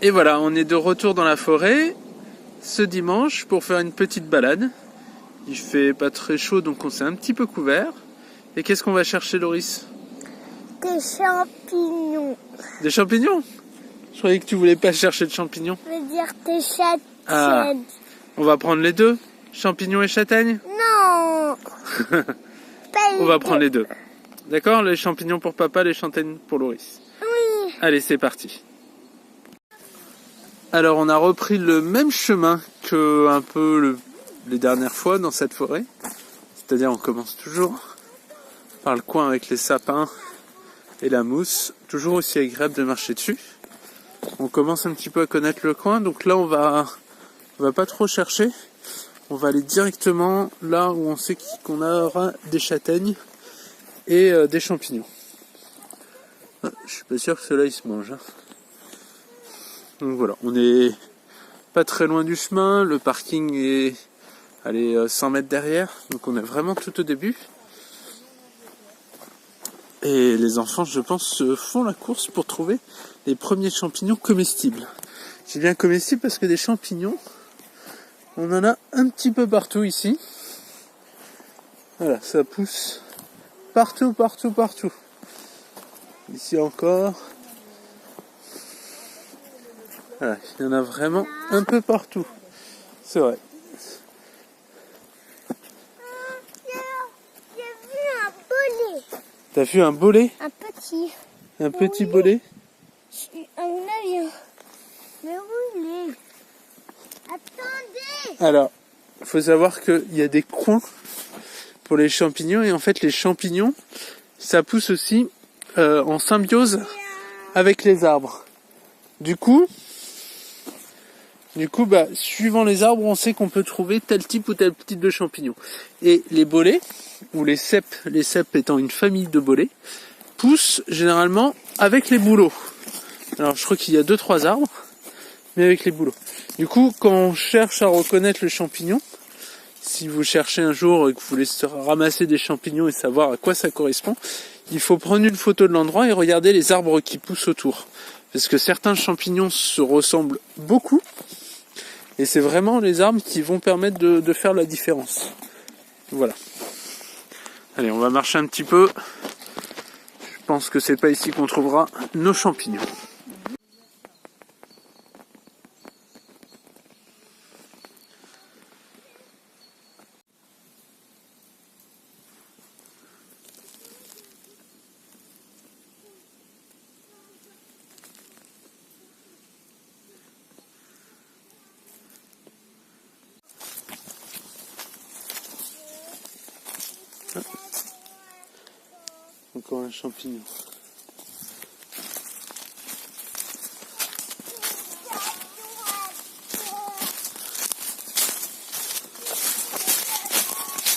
Et voilà, on est de retour dans la forêt ce dimanche pour faire une petite balade. Il fait pas très chaud, donc on s'est un petit peu couvert. Et qu'est-ce qu'on va chercher, Loris? Des champignons. Des champignons? Je croyais que tu voulais pas chercher de champignons. Je veux dire des châtaignes. Ah, on va prendre les deux, champignons et châtaignes? Non. On va prendre les deux. D'accord? Les champignons pour papa, les châtaignes pour Loris. Oui. Allez, c'est parti. Alors, on a repris le même chemin que un peu les dernières fois dans cette forêt. C'est-à-dire, on commence toujours par le coin avec les sapins et la mousse. Toujours aussi agréable de marcher dessus. On commence un petit peu à connaître le coin. Donc là, on va pas trop chercher. On va aller directement là où on sait qu'on aura des châtaignes et des champignons. Je suis pas sûr que ceux-là, ils se mangent. Hein. Donc voilà, on est pas très loin du chemin, le parking est 100 mètres derrière, donc on est vraiment tout au début. Et les enfants, je pense, font la course pour trouver les premiers champignons comestibles. J'ai bien comestibles parce que des champignons, on en a un petit peu partout ici. Voilà, ça pousse partout, partout, partout. Ici encore. Voilà, il y en a vraiment un peu partout. C'est vrai. J'ai vu un bolet. T'as vu un bolet? Un petit. Un petit bolet? À mon avis. Mais où il est? Attendez. Alors, il faut savoir qu'il y a des coins pour les champignons. Et en fait, les champignons, ça pousse aussi en symbiose avec les arbres. Du coup, suivant les arbres, on sait qu'on peut trouver tel type ou tel type de champignons. Et les bolets, ou les cèpes étant une famille de bolets, poussent généralement avec les bouleaux. Alors je crois qu'il y a 2-3 arbres, mais avec les bouleaux. Du coup, quand on cherche à reconnaître le champignon, si vous cherchez un jour et que vous voulez ramasser des champignons et savoir à quoi ça correspond, il faut prendre une photo de l'endroit et regarder les arbres qui poussent autour. Parce que certains champignons se ressemblent beaucoup, et c'est vraiment les arbres qui vont permettre de faire la différence. Voilà. Allez, on va marcher un petit peu. Je pense que c'est pas ici qu'on trouvera nos champignons. Encore un champignon.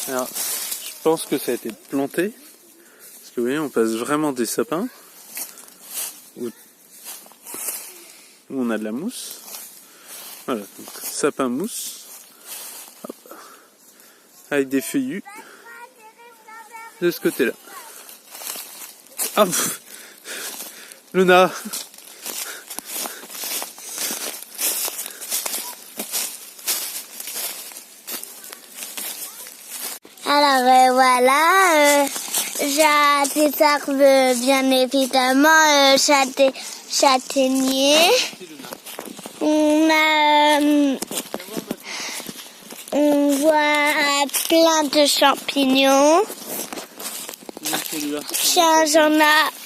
Alors, je pense que ça a été planté. Parce que vous voyez, on passe vraiment des sapins. Où on a de la mousse. Voilà, donc sapin mousse. Hop. Avec des feuillus. De ce côté-là. Ah, Luna. Alors voilà, j'ai des arbres bien évidemment, châtaigniers. On voit plein de champignons. Tiens, j'en ai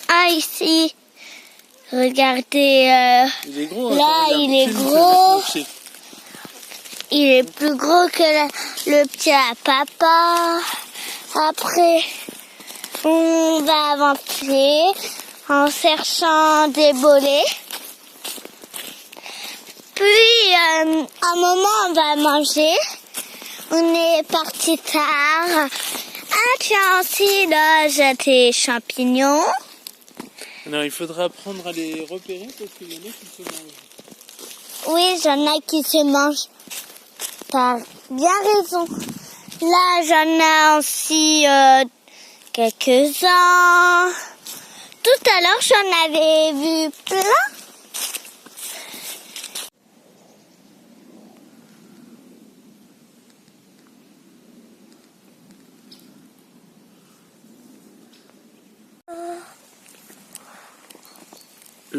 un ici. Regardez, Il est gros, là il est gros. Il est plus gros que le petit à papa. Après, on va avancer en cherchant des bolets. Puis, à un moment, on va manger. On est parti tard. Ah, tiens, aussi, là, j'ai des champignons. Alors, il faudra apprendre à les repérer parce qu'il y en a qui se mangent. Oui, j'en ai qui se mangent. T'as bien raison. Là, j'en ai aussi quelques-uns. Tout à l'heure, j'en avais vu plein.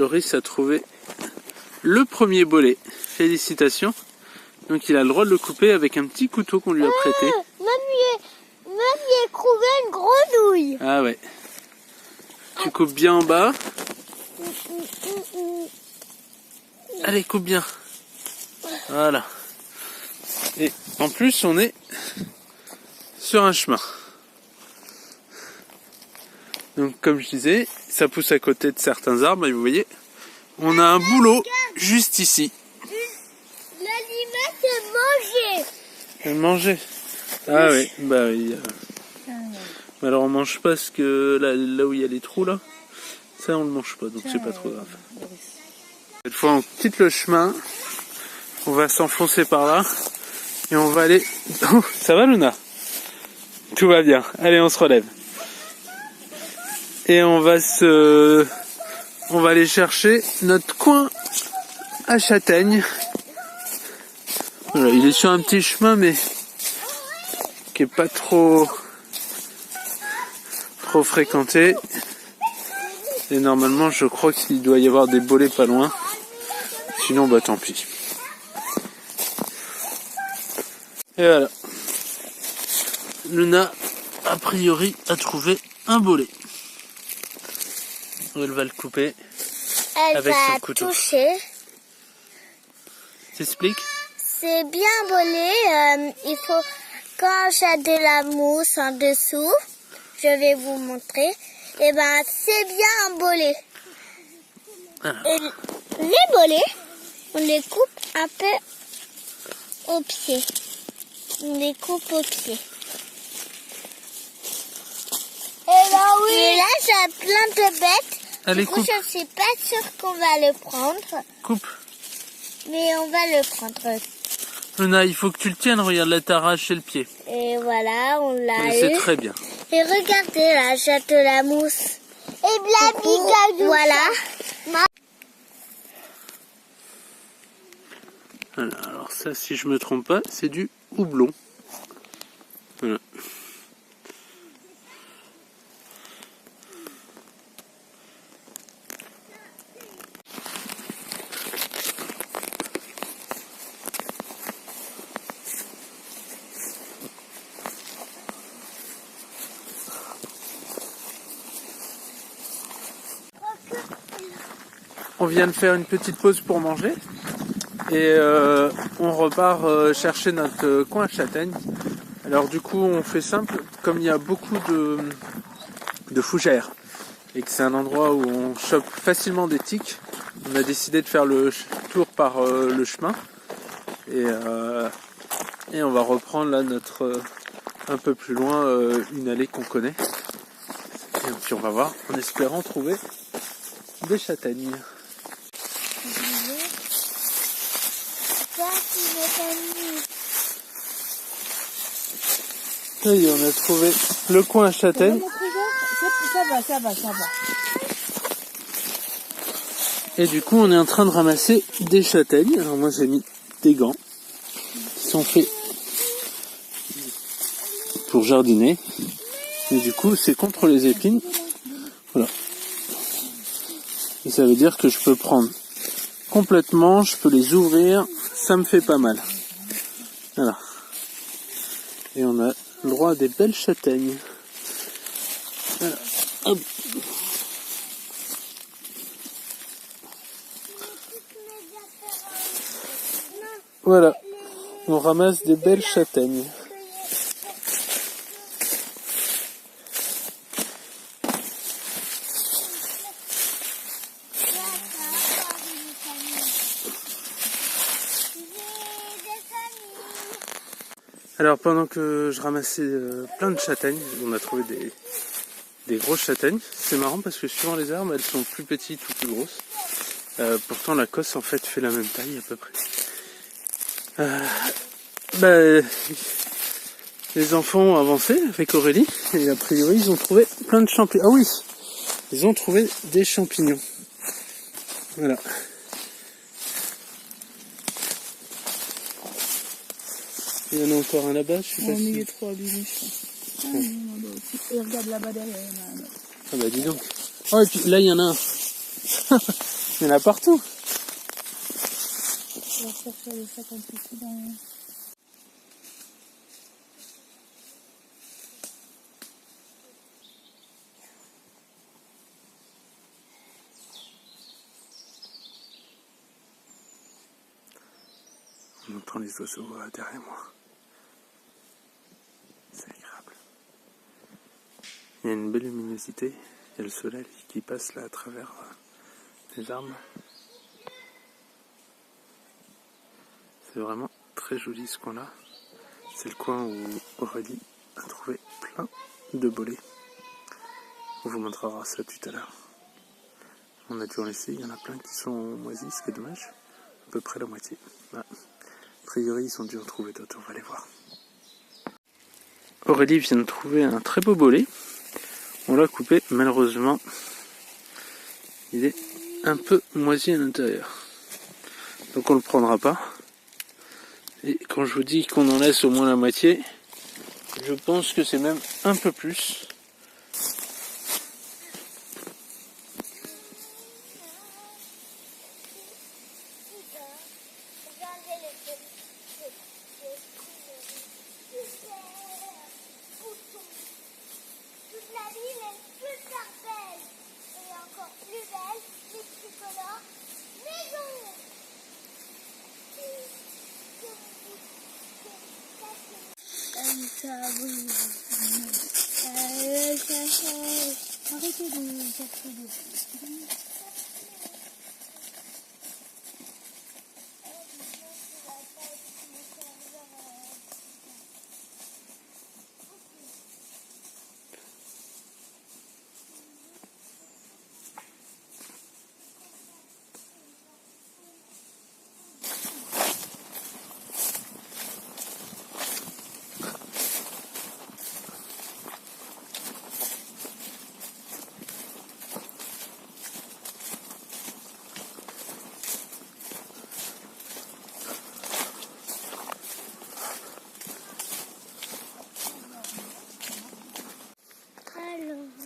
Loris a trouvé le premier bolet. Félicitations. Donc il a le droit de le couper avec un petit couteau qu'on lui a prêté. Même il a trouvé une grenouille. Ah ouais. Tu coupes bien en bas. Allez, coupe bien. Voilà. Et en plus, on est sur un chemin. Donc comme je disais, ça pousse à côté de certains arbres et vous voyez, on a un bouleau juste ici. L'animal s'est mangé. Elle mangeait. Ah oui, bah oui. Alors on mange pas parce que là où il y a les trous là, ça on le mange pas, donc c'est pas trop grave. Cette fois on quitte le chemin, on va s'enfoncer par là et on va aller... Oh, ça va Luna? Tout va bien, allez on se relève. Et on va aller chercher notre coin à châtaigne. Voilà, il est sur un petit chemin mais qui est pas trop fréquenté. Et normalement je crois qu'il doit y avoir des bolets pas loin. Sinon bah tant pis. Et voilà. Luna a priori a trouvé un bolet. Elle va le couper avec son couteau. Toucher. T'expliques? C'est bien bolé. Il faut, quand j'ai de la mousse en dessous, je vais vous montrer. Et ben c'est bien embolé. Et les bolets, on les coupe un peu au pied. On les coupe au pied. Et ben oui. Et là j'ai plein de bêtes. Allez, du coup, coupe. je suis pas sûre qu'on va le prendre. Coupe. Mais on va le prendre. Luna, il faut que tu le tiennes, regarde là, t'as arraché le pied. Et voilà, on l'a C'est eu. très bien. Et regardez là, j'ai de la mousse. Et de la bigade. Voilà. Voilà, alors ça, si je me trompe pas, c'est du houblon. Voilà. On vient de faire une petite pause pour manger et on repart chercher notre coin à châtaigne. Alors du coup on fait simple, comme il y a beaucoup de fougères et que c'est un endroit où on chope facilement des tiques, on a décidé de faire le tour par le chemin et on va reprendre là un peu plus loin une allée qu'on connaît. Et puis on va voir en espérant trouver des châtaignes. Ça y est, on a trouvé le coin à châtaigne. Ça va. Et du coup, on est en train de ramasser des châtaignes. Alors moi, j'ai mis des gants qui sont faits pour jardiner. Et du coup, c'est contre les épines. Voilà. Et ça veut dire que je peux prendre complètement, je peux les ouvrir, ça me fait pas mal. Voilà. Et on a le droit à des belles châtaignes. Voilà. Hop. Voilà. On ramasse des belles châtaignes. Alors pendant que je ramassais plein de châtaignes, on a trouvé des grosses châtaignes. C'est marrant parce que suivant les arbres, elles sont plus petites ou plus grosses. Pourtant la cosse en fait fait la même taille à peu près. Les enfants ont avancé avec Aurélie et a priori ils ont trouvé plein de champignons. Ah oui, ils ont trouvé des champignons. Voilà. Il y en a encore un là-bas, je sais pas si... Il est trop abîmé, je pense. Et regarde là-bas derrière, il y en a un autre. Ah bah dis donc. Oh et puis là il y en a un. Il y en a partout. On va chercher le sac un peu plus dans... On entend les oiseaux derrière moi. C'est agréable. Il y a une belle luminosité. Il y a le soleil qui passe là à travers les arbres. C'est vraiment très joli ce coin-là. C'est le coin où Aurélie a trouvé plein de bolets. On vous montrera ça tout à l'heure. On a dû en laisser, il y en a plein qui sont moisis, ce qui est dommage. À peu près la moitié. Voilà. A priori, ils sont dû en trouver d'autres, on va les voir. Aurélie vient de trouver un très beau bolet. On l'a coupé, malheureusement. Il est un peu moisi à l'intérieur. Donc on le prendra pas. Et quand je vous dis qu'on en laisse au moins la moitié, je pense que c'est même un peu plus. Arrêtez de chercher des...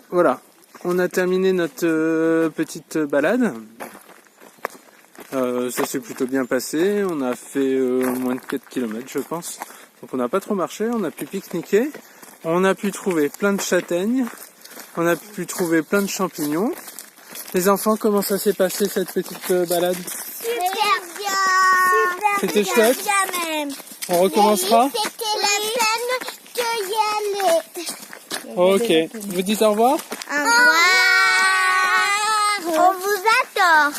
Voilà, on a terminé notre petite balade. Ça s'est plutôt bien passé. On a fait moins de 4 km je pense. Donc on n'a pas trop marché, on a pu pique-niquer. On a pu trouver plein de châtaignes. On a pu trouver plein de champignons. Les enfants, comment ça s'est passé cette petite balade? Super bien. C'était chouette. Bien même. On recommencera? C'était la peine de y aller. Ok, vous dites au revoir? Au revoir. On vous attend.